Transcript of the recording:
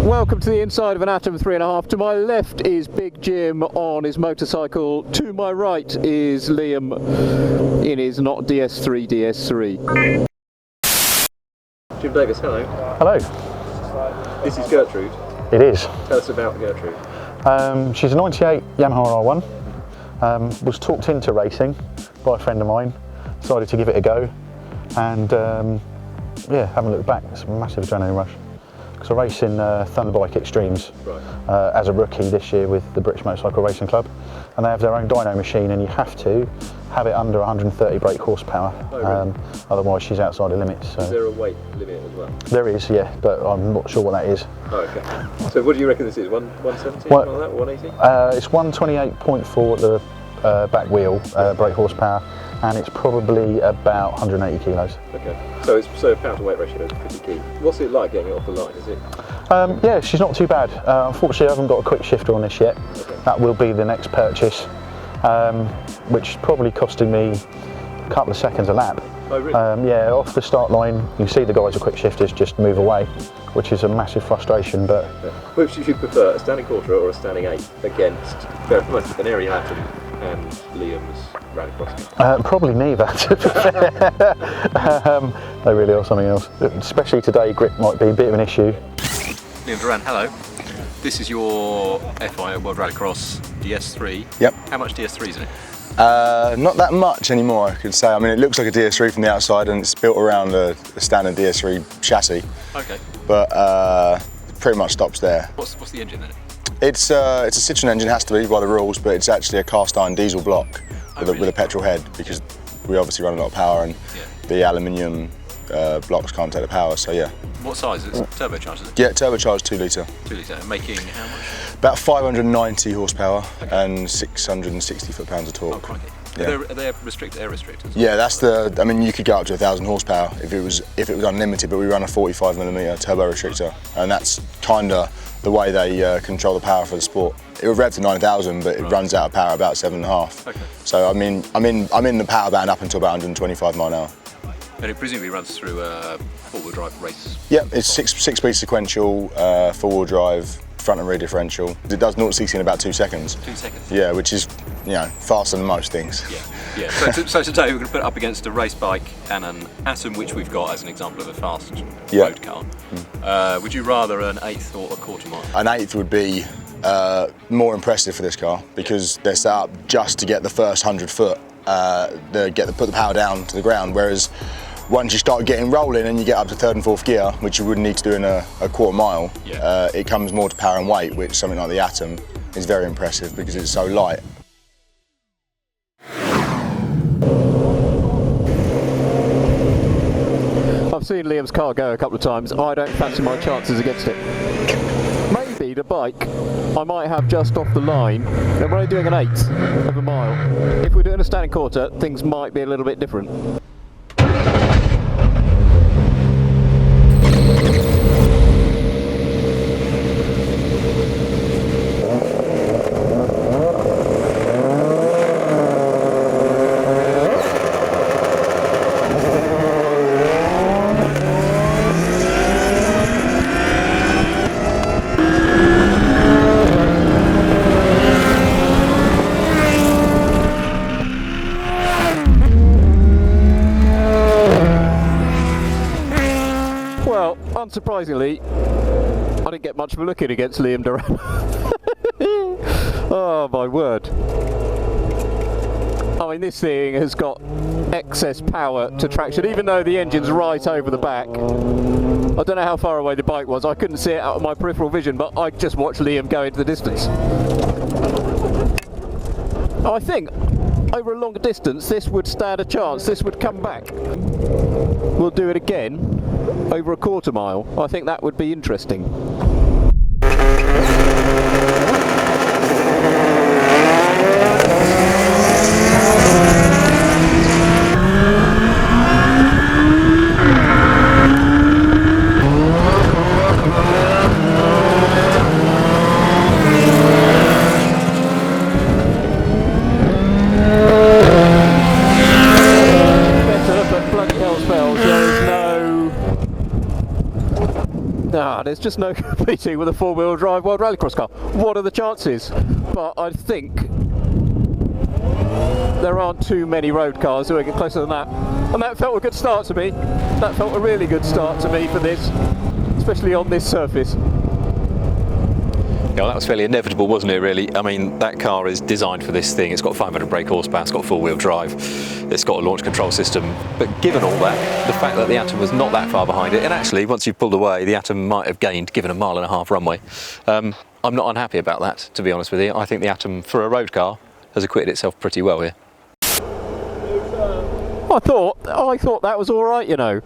Welcome to the inside of an Atom 3.5. To my left is Big Jim on his motorcycle. To my right is Liam in his not DS3, DS3. Jim Davis, hello. Hello. This is Gertrude. It is. Tell us about Gertrude. She's a 98 Yamaha R1. Was talked into racing by a friend of mine. Decided to give it a go, and yeah, haven't looked back. It's a massive adrenaline rush. So I race in Thunderbike Extremes as a rookie this year with the British Motorcycle Racing Club, and they have their own dyno machine, and you have to have it under 130 brake horsepower. Oh, really? Otherwise she's outside the limits. So. Is there a weight limit as well? There is, yeah, but I'm not sure what that is. Oh, okay. So what do you reckon this is? 170? Well, like that? 180? It's 128.4 at the back wheel brake horsepower, and it's probably about 180 kilos. Okay, so pound to weight ratio is pretty key. What's it like getting it off the line, is it? Yeah, she's not too bad. Unfortunately I haven't got a quick shifter on this yet. Okay. That will be the next purchase, which is probably costing me a couple of seconds a lap. Oh, really? Yeah, off the start line you can see the guys with quick shifters just move away, which is a massive frustration. But which do you prefer, a standing quarter or a standing 8 against very much an Ariel Atom and Liam's Rallycross? Probably neither, to be fair. They really are something else. Especially today, grip might be a bit of an issue. Liam Duran, hello. This is your FI World Rallycross DS3. Yep. How much DS3 is in it? Not that much anymore, I could say. I mean, it looks like a DS3 from the outside, and it's built around a standard DS3 chassis. Okay. But pretty much stops there. What's the engine then? It's a Citroen engine, has to be by the rules, but it's actually a cast iron diesel block with a petrol head, because we obviously run a lot of power, and the aluminium blocks can't take the power. So yeah. What size is it? Turbocharged, is it? Yeah, turbocharged 2 litre. 2 litre, making how much? About 590 horsepower and 660 foot-pounds of torque. Oh, crikey. Yeah. Are they restricted, air restrictors? Yeah, that's the. I mean, you could go up to 1,000 horsepower if it was unlimited, but we run a 45mm turbo restrictor, and that's kind of the way they control the power for the sport. It would rev to 9,000, but it runs out of power about 7.5. Okay. So I mean, I'm in the power band up until about 125 mile an hour. And it presumably runs through a four-wheel drive race? Yeah, it's six-speed sequential, four-wheel drive, front and rear differential. It does 0-60 in about 2 seconds. 2 seconds? Yeah, which is, you know, faster than most things. Yeah. So today we're going to put it up against a race bike and an Atom, which we've got as an example of a fast road car. Would you rather an 1/8 or a quarter mile? An 1/8 would be more impressive for this car, because they're set up just to get the first 100 foot, put the power down to the ground, whereas once you start getting rolling and you get up to 3rd and 4th gear, which you would need to do in a quarter mile, it comes more to power and weight, which something like the Atom is very impressive because it's so light. I've seen Liam's car go a couple of times. I don't fancy my chances against it. Maybe the bike I might have just off the line, and when I'm doing an 1/8 of a mile, if we're doing a standing quarter, things might be a little bit different. Unsurprisingly, I didn't get much of a look in against Liam Duran. Oh my word. I mean, this thing has got excess power to traction, even though the engine's right over the back. I don't know how far away the bike was. I couldn't see it out of my peripheral vision, but I just watched Liam go into the distance. I think over a longer distance this would stand a chance, this would come back. We'll do it again over a quarter mile. I think that would be interesting. now, there's just no competing with a four-wheel drive World Rallycross car. What are the chances? But I think there aren't too many road cars who are getting closer than that. And that felt a good start to me. That felt a really good start to me for this, especially on this surface. Yeah, well, that was fairly inevitable, wasn't it, really? I mean, that car is designed for this thing. It's got 500 brake horsepower, it's got four-wheel drive, it's got a launch control system. But given all that, the fact that the Atom was not that far behind it, and actually, once you pulled away, the Atom might have gained, given a 1.5 mile runway. I'm not unhappy about that, to be honest with you. I think the Atom, for a road car, has acquitted itself pretty well here. I thought that was all right, you know.